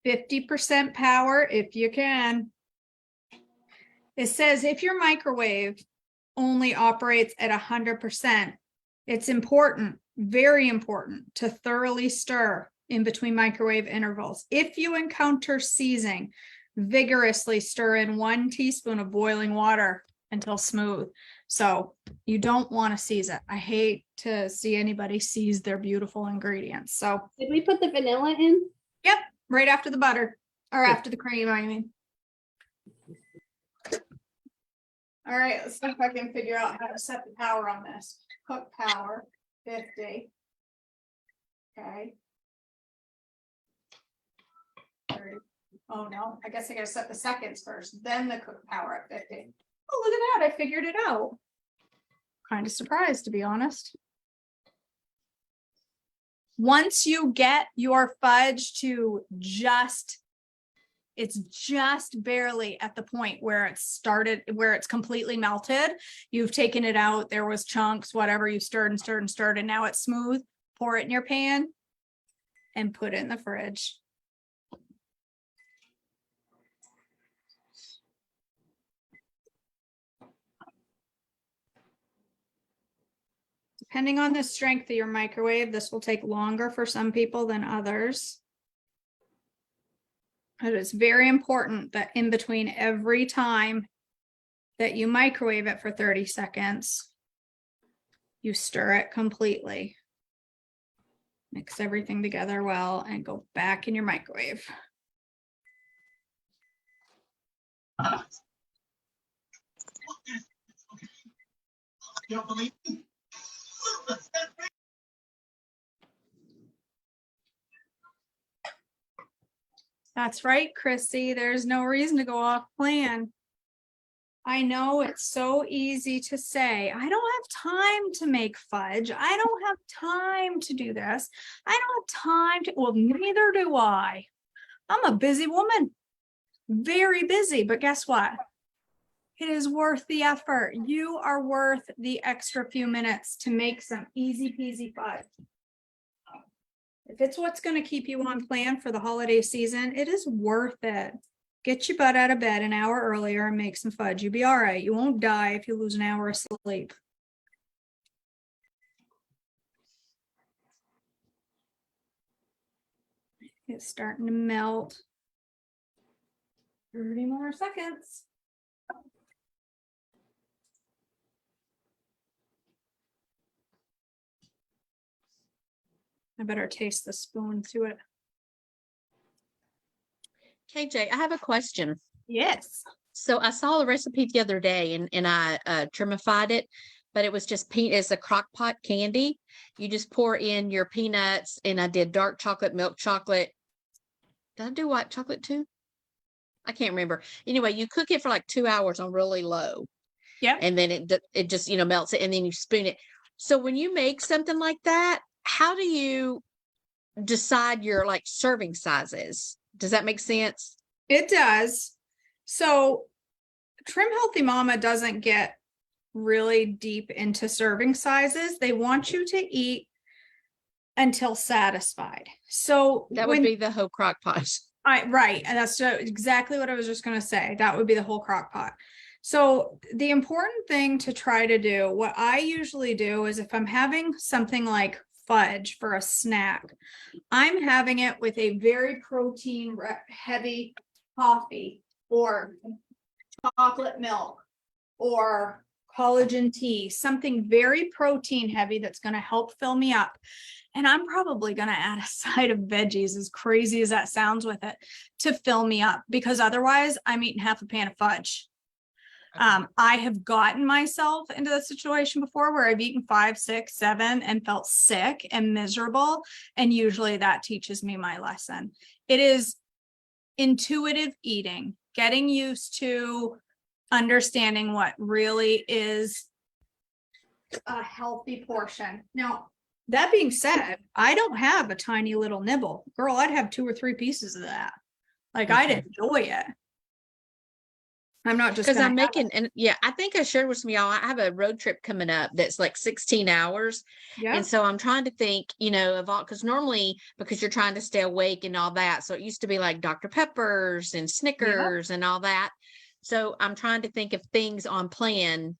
50% power if you can. It says if your microwave only operates at 100%, it's important, very important, to thoroughly stir in between microwave intervals. If you encounter seizing, vigorously stir in 1 teaspoon of boiling water until smooth. So you don't want to seize it. I hate to see anybody seize their beautiful ingredients. So Did we put the vanilla in? yep, right after the butter or after the cream, I mean. All right, let's see if I can figure out how to set the power on this. Cook power, 50. Okay. 30. Oh no, I guess I gotta set the seconds first, then the cook power at 50. Oh, look at that, I figured it out. Kind of surprised, to be honest. Once you get your fudge to it's just barely at the point where it's completely melted. You've taken it out. There was chunks, whatever, you stirred and stirred and stirred, and now it's smooth. Pour it in your pan and put it in the fridge. Depending on the strength of your microwave, this will take longer for some people than others. But it's very important that in between every time that you microwave it for 30 seconds, you stir it completely. Mix everything together well and go back in your microwave. That's right, Chrissy. There's no reason to go off plan. I know it's so easy to say, I don't have time to make fudge. I don't have time to do this. I don't have time to, well, neither do I. I'm a busy woman, very busy, but guess what? It is worth the effort. You are worth the extra few minutes to make some easy peasy fudge. If it's what's going to keep you on plan for the holiday season, it is worth it. Get your butt out of bed an hour earlier and make some fudge. You'll be all right. You won't die if you lose an hour of sleep. It's starting to melt. 30 more seconds. I better taste the spoon to it. KJ, I have a question. Yes. So I saw a recipe the other day and I trimified it, but it was just it's a crock pot candy. You just pour in your peanuts, and I did dark chocolate, milk chocolate. Did I do white chocolate too? I can't remember. Anyway, you cook it for like 2 hours on really low. Yeah. And then it just, melts it, and then you spoon it. So when you make something like that, how do you decide your like serving sizes? Does that make sense? It does. So Trim Healthy Mama doesn't get really deep into serving sizes. They want you to eat until satisfied. So that would be the whole crock pot. Right. And that's exactly what I was just going to say. That would be the whole crock pot. So the important thing to try to do, what I usually do is if I'm having something like fudge for a snack, I'm having it with a very protein heavy coffee or chocolate milk or collagen tea, something very protein heavy that's going to help fill me up. And I'm probably going to add a side of veggies, as crazy as that sounds with it, to fill me up, because otherwise I'm eating half a pan of fudge. I have gotten myself into that situation before where I've eaten 5, 6, 7 and felt sick and miserable. And usually that teaches me my lesson. It is intuitive eating, getting used to understanding what really is a healthy portion. Now, that being said, I don't have a tiny little nibble. Girl, I'd have 2 or 3 pieces of that. Like, I'd enjoy it. I'm not just because gonna I'm have making, and yeah, I think I shared with some of y'all, I have a road trip coming up that's like 16 hours. Yeah. And so I'm trying to think, you know, of all, because normally, because you're trying to stay awake and all that. So it used to be like Dr. Peppers and Snickers and all that. So I'm trying to think of things on plan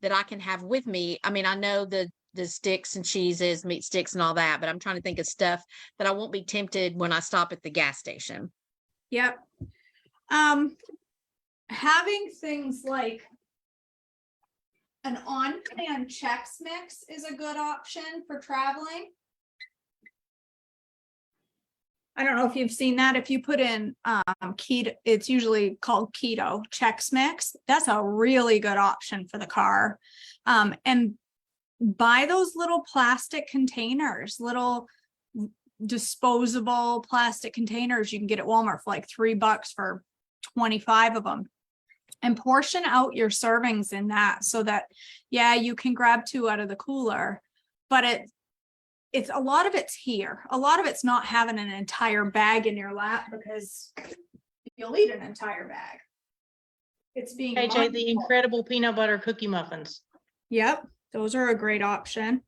that I can have with me. I mean, I know the sticks and cheeses, meat sticks and all that, but I'm trying to think of stuff that I won't be tempted when I stop at the gas station. Yep. Having things like an on-plan Chex Mix is a good option for traveling. I don't know if you've seen that. If you put in keto, it's usually called keto Chex Mix. That's a really good option for the car. And buy those little plastic containers, little disposable plastic containers you can get at Walmart for like $3 for 25 of them. And portion out your servings in that so that, yeah, you can grab 2 out of the cooler, but it's a lot of it's here. A lot of it's not having an entire bag in your lap, because you'll eat an entire bag. It's being KJ, the mindful. incredible peanut butter cookie muffins. Yep, those are a great option.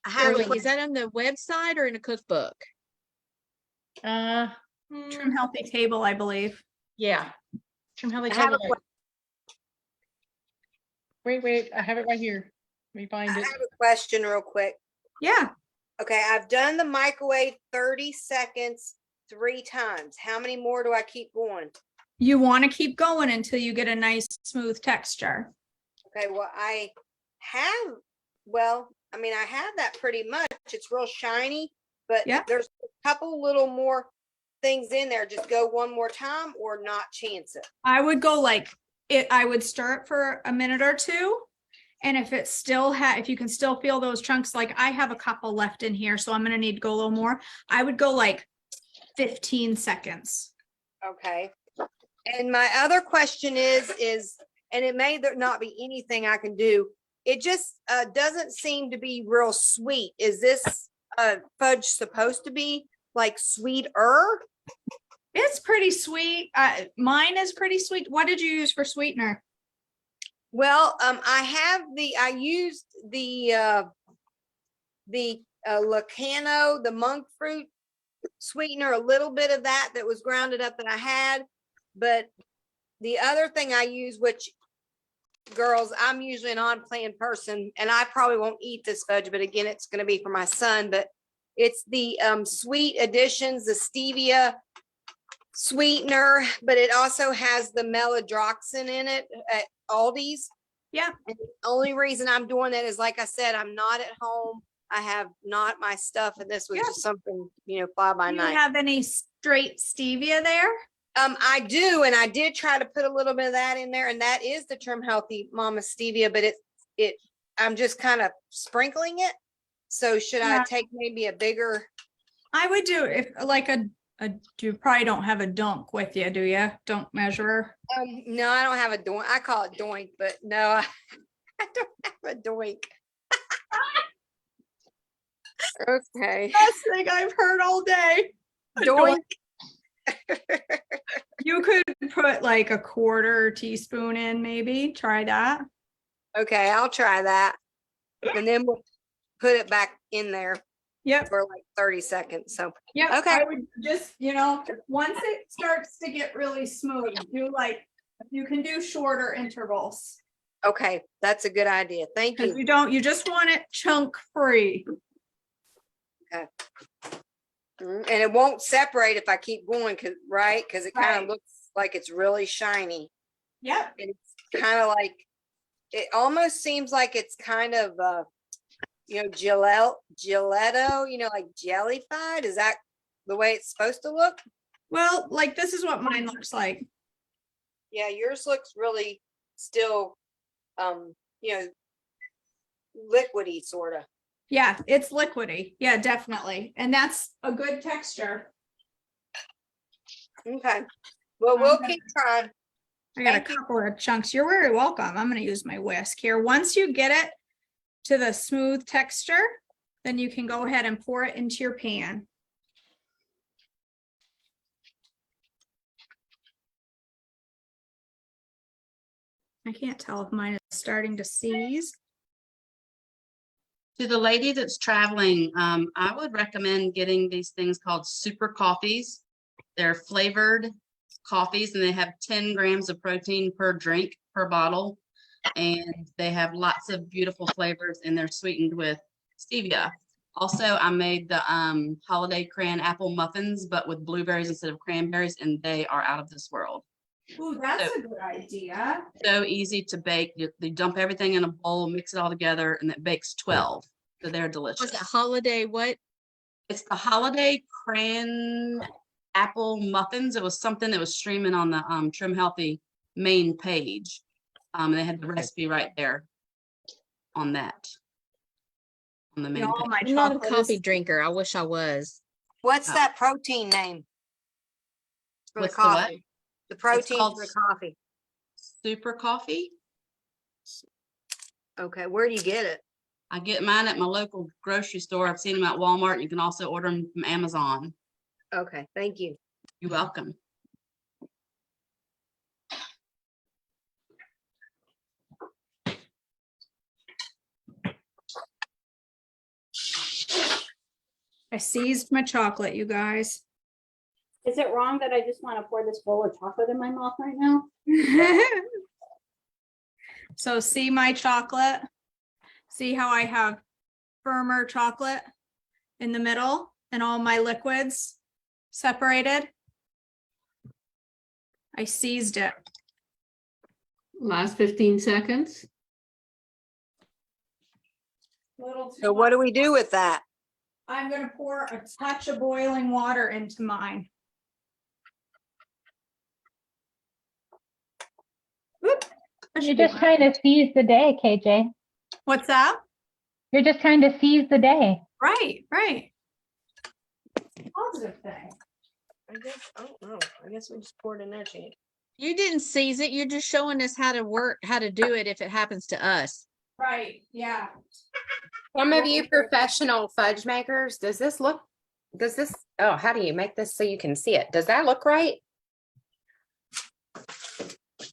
Shirley, is that on the website or in a cookbook? Trim Healthy Table, I believe. Yeah. Trim Healthy I have Table. a Wait, I have it right here. Let me find I it. have a question real quick. Yeah. Okay, I've done the microwave 30 seconds 3 times. How many more do I keep going? You want to keep going until you get a nice smooth texture. Okay, well, I have that pretty much. It's real shiny, but Yeah. there's a couple little more things in there. Just go one more time or not chance it. I would go like it. I would stir it for a minute or 2. And if it still if you can still feel those chunks, like I have a couple left in here, so I'm going to need to go a little more. I would go like 15 seconds. Okay. And my other question is, and it may not be anything I can do. It just doesn't seem to be real sweet. Is this fudge supposed to be like sweeter? It's pretty sweet. Mine is pretty sweet. What did you use for sweetener? Well, I used the Lacano, the monk fruit sweetener, a little bit of that was grounded up that I had. But the other thing I use, which girls, I'm usually an on-plan person, and I probably won't eat this fudge, but again, it's going to be for my son. But it's the Sweet Additions, the stevia sweetener, but it also has the melodroxin in it at Aldi's. Yeah. And the only reason I'm doing that is, like I said, I'm not at home. I have not my stuff, and this was just something, fly by Do you night. have any straight stevia there? I do, and I did try to put a little bit of that in there, and that is the Trim Healthy Mama stevia, but I'm just kind of sprinkling it. So should I take maybe a bigger? I would do if like you probably don't have a dunk with you, do you? Don't measure. No, I don't have a doink. I call it doink, but no, I don't have a doink. Okay. Best thing I've heard all day. Doink. You could put like a 1/4 teaspoon in, maybe. Try that. Okay, I'll try that. And then we'll put it back in there. Yep. For like 30 seconds. So yeah. Okay. I would just, once it starts to get really smooth, you can do shorter intervals. Okay, that's a good idea. Thank you. You just want it chunk free. Okay. And it won't separate if I keep going, because it kind of looks like it's really shiny. Yep. kind of like, it almost seems like it's kind of, gelato, like jellified. Is that the way it's supposed to look? Well, like this is what mine looks like. Yeah, yours looks really still, liquidy sort of. Yeah, it's liquidy. Yeah, definitely. And that's a good texture. Okay. Well, we'll keep trying. I got Thank a you. couple of chunks. You're very welcome. I'm going to use my whisk here. Once you get it to the smooth texture, then you can go ahead and pour it into your pan. I can't tell if mine is starting to seize. To the lady that's traveling, I would recommend getting these things called super coffees. They're flavored coffees and they have 10 grams of protein per drink per bottle. And they have lots of beautiful flavors and they're sweetened with stevia. Also, I made the holiday cran apple muffins, but with blueberries instead of cranberries, and they are out of this world. Ooh, that's a good idea. So easy to bake. You dump everything in a bowl, mix it all together, and it bakes 12. So they're delicious. Was it holiday what? It's the holiday cran apple muffins. It was something that was streaming on the Trim Healthy main page. They had the recipe right there on that. On the main page. I'm not a coffee drinker. I wish I was. What's that protein name? For What's the the what? coffee. The protein called for the coffee. Super coffee. Okay, where do you get it? I get mine at my local grocery store. I've seen them at Walmart. You can also order them from Amazon. Okay, thank you. You're welcome. I seized my chocolate, you guys. Is it wrong that I just want to pour this bowl of chocolate in my mouth right now? So see my chocolate? See how I have firmer chocolate in the middle and all my liquids separated? I seized it. Last 15 seconds. So what do we do with that? I'm going to pour a touch of boiling water into mine. Oop, You're just trying to seize the day, KJ. What's that? You're just trying to seize the day. Right, right. Positive thing. I guess, I don't know. I guess we just poured in there, Chance. You didn't seize it. You're just showing us how to work, how to do it if it happens to us. Right, yeah. Some of you professional fudge makers, how do you make this so you can see it? Does that look right?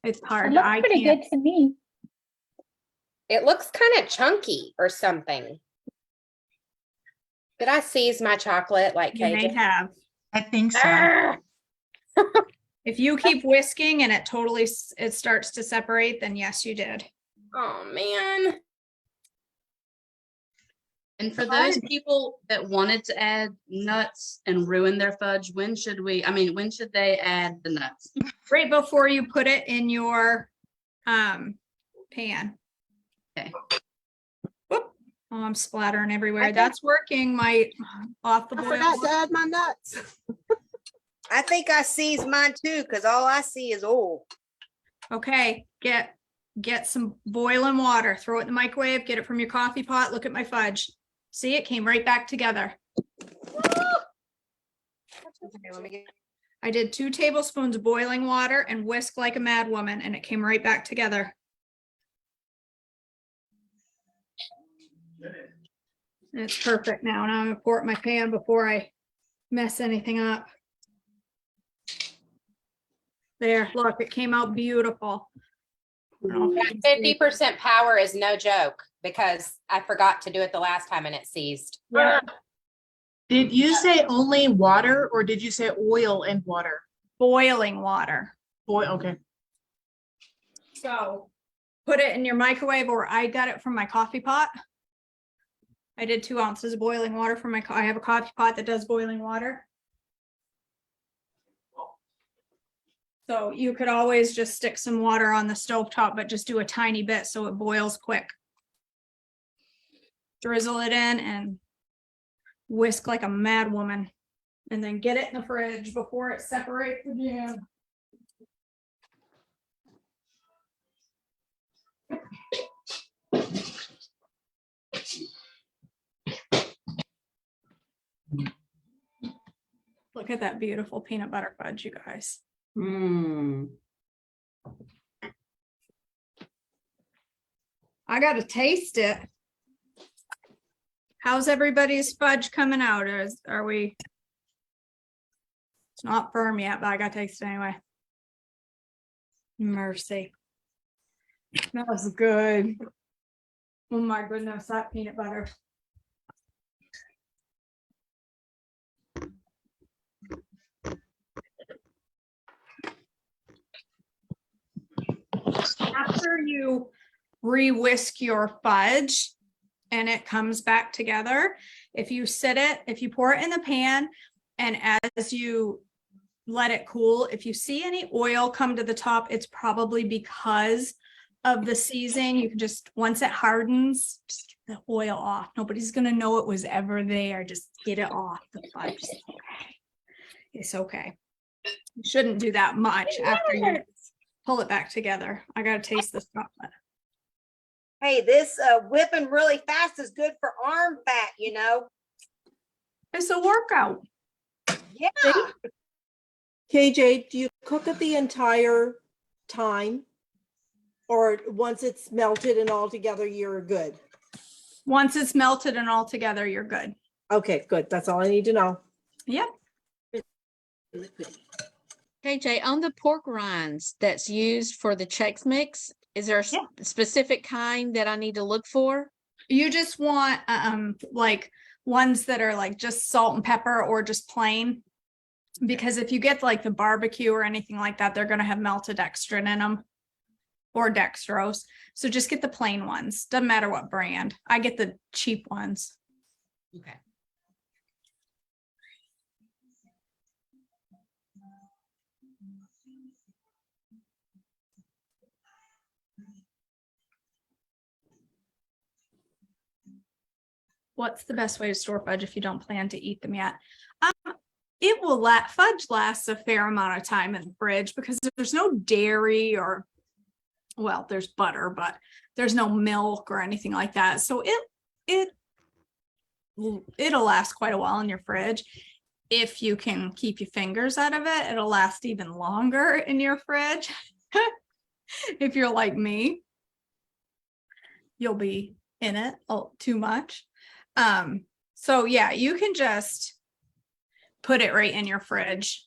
It's hard. It looks pretty good to me. It looks kind of chunky or something. Did I seize my chocolate like You may KJ? have. I think so. If you keep whisking and it starts to separate, then yes, you did. Oh man. And for those people that wanted to add nuts and ruin their fudge, when should they add the nuts? Right before you put it in your pan. Okay. Whoop. Oh, I'm splattering everywhere. I think- That's working. My off the I boil. forgot to add my nuts. I think I seized mine too, because all I see is oil. Okay, get some boiling water, throw it in the microwave, get it from your coffee pot. Look at my fudge. See, it came right back together. Okay, let me get. I did 2 tablespoons of boiling water and whisked like a mad woman, and it came right back together. And it's perfect now. Now I'm gonna pour it in my pan before I mess anything up. There, look, it came out beautiful. I don't know if you That can see. 50% power is no joke because I forgot to do it the last time and it seized. Yeah, Did you say only water or did you say oil and water? boiling water. Boy, okay. So put it in your microwave, or I got it from my coffee pot. I did 2 ounces of boiling water for I have a coffee pot that does boiling water. So you could always just stick some water on the stovetop, but just do a tiny bit so it boils quick. Drizzle it in and whisk like a mad woman. And then get it in the fridge before it separates the jam. Look at that beautiful peanut butter fudge, you guys. Mm. I gotta taste it. How's everybody's fudge coming out? Are we? It's not firm yet, but I gotta taste it anyway. Mercy. That was good. Oh my goodness, that peanut butter. After you re-whisk your fudge and it comes back together, if you pour it in the pan, and as you let it cool, if you see any oil come to the top, it's probably because of the seasoning. You can just, once it hardens, just get the oil off. Nobody's gonna know it was ever there. Just get it off the fudge. It's okay. It's okay. You shouldn't do that much after you pull it back together. I gotta taste this chocolate. Hey, this whipping really fast is good for arm fat, you know. It's a workout. Yeah. KJ, do you cook it the entire time? Or once it's melted and all together, you're good? Once it's melted and all together, you're good. Okay, good. That's all I need to know. Yep. KJ, on the pork rinds that's used for the Chex Mix, is there a specific kind that I need to look for? You just want like ones that are like just salt and pepper or just plain. Because if you get like the barbecue or anything like that, they're going to have maltodextrin in them or dextrose. So just get the plain ones. Doesn't matter what brand. I get the cheap ones. Okay. What's the best way to store fudge if you don't plan to eat them yet? It will fudge lasts a fair amount of time in the fridge because there's no dairy or, well, there's butter, but there's no milk or anything like that. So it'll last quite a while in your fridge. If you can keep your fingers out of it, it'll last even longer in your fridge. If you're like me, you'll be in it too much. So yeah, you can just put it right in your fridge.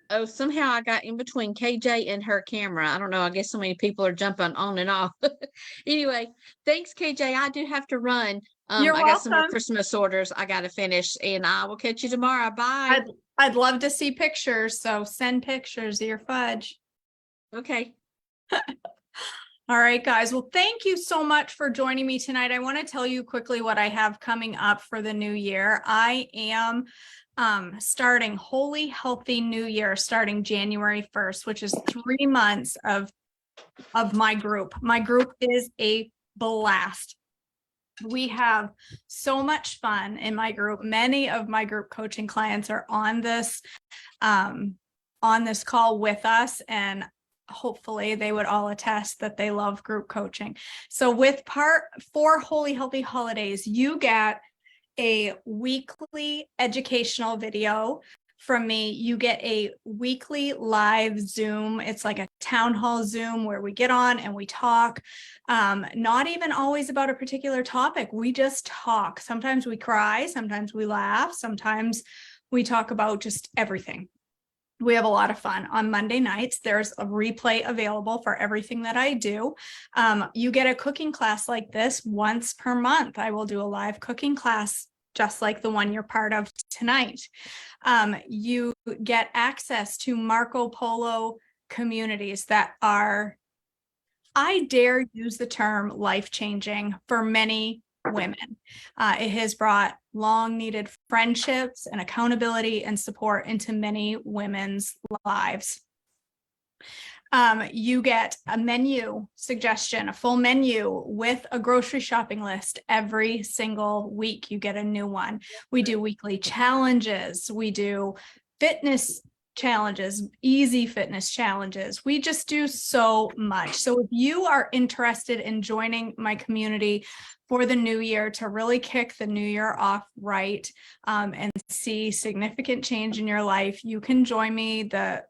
Oh, somehow I got in between KJ and her camera. I don't know. I guess so many people are jumping on and off. Anyway, thanks, KJ. I do have to run. You're I got some more welcome. Christmas orders I got to finish, and I will catch you tomorrow. Bye. I'd love to see pictures, so send pictures of your fudge. Okay. All right, guys. Well, thank you so much for joining me tonight. I want to tell you quickly what I have coming up for the new year. I am starting Holy Healthy New Year starting January 1st, which is 3 months of my group. My group is a blast. We have so much fun in my group. Many of my group coaching clients are on this call with us, and hopefully they would all attest that they love group coaching. So with for Holy Healthy Holidays, you get a weekly educational video from me. You get a weekly live Zoom. It's like a town hall Zoom where we get on and we talk. Not even always about a particular topic. We just talk. Sometimes we cry, sometimes we laugh, sometimes we talk about just everything. We have a lot of fun. On Monday nights, there's a replay available for everything that I do. You get a cooking class like this once per month. I will do a live cooking class just like the one you're part of tonight. You get access to Marco Polo communities that are, I dare use the term life-changing for many women. It has brought long needed friendships and accountability and support into many women's lives. You get a menu suggestion, a full menu with a grocery shopping list every single week. You get a new one. We do weekly challenges. We do fitness challenges, easy fitness challenges. We just do so much. So if you are interested in joining my community for the new year to really kick the new year off right, and see significant change in your life, you can join me. The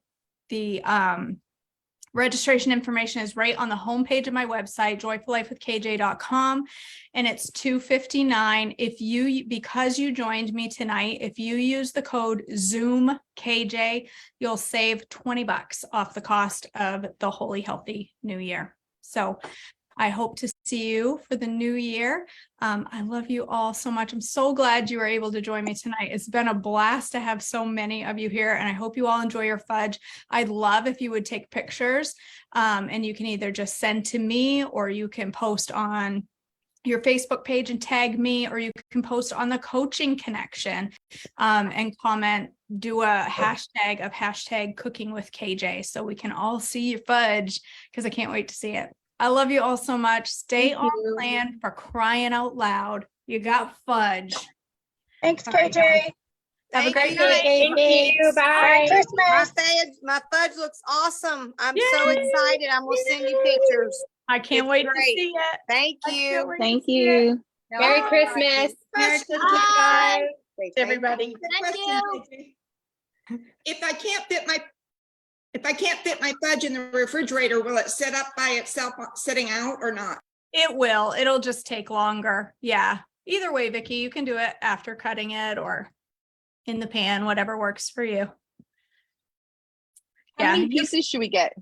registration information is right on the homepage of my website, joyfullifewithkj.com, and it's $259. If you, because you joined me tonight, if you use the code ZOOMKJ, you'll save $20 off the cost of the Holy Healthy New Year. So I hope to see you for the new year. I love you all so much. I'm so glad you were able to join me tonight. It's been a blast to have so many of you here, and I hope you all enjoy your fudge. I'd love if you would take pictures, and you can either just send to me, or you can post on your Facebook page and tag me, or you can post on the coaching connection, and comment, do a hashtag of hashtag cooking with KJ, so we can all see your fudge, because I can't wait to see it. I love you all so much. Stay on plan, for crying out loud. You got fudge. Thanks, All right, KJ. guys. Have a Thank great you. night. Thank you. Bye. My fudge looks awesome. I'm so excited. I'm gonna send you pictures. I can't It's wait to great. see it. Thank I can't you. wait to Thank see it. you. Merry Bye. Christmas. Merry Christmas, Bye. guys. Everybody. If I can't fit my fudge in the refrigerator, will it set up by itself sitting out or not? It will. It'll just take longer. Yeah. Either way, Vicky, you can do it after cutting it or in the pan, whatever works for you. How many pieces should we get?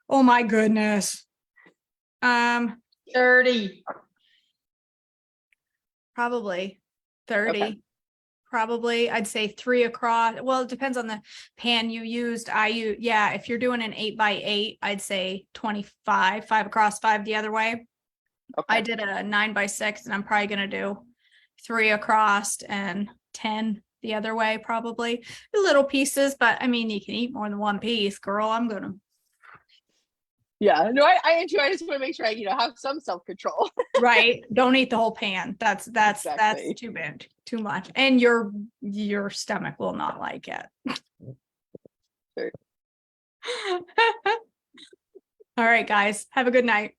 Oh my goodness. 30. Probably 30. Okay. Probably, I'd say 3 across. Well, it depends on the pan you used. Yeah, if you're doing an 8x8, I'd say 25, 5 across, 5 the other way. Okay. I did a 9x6, and I'm probably gonna do 3 across and 10 the other way, probably. Little pieces, but I mean, you can eat more than one piece, girl. I'm gonna. Yeah, no, I enjoy. I just want to make sure I, have some self-control. Right. Don't eat the whole pan. That's Exactly. too bad, too much. And your stomach will not like it. Sure. All right, guys. Have a good night.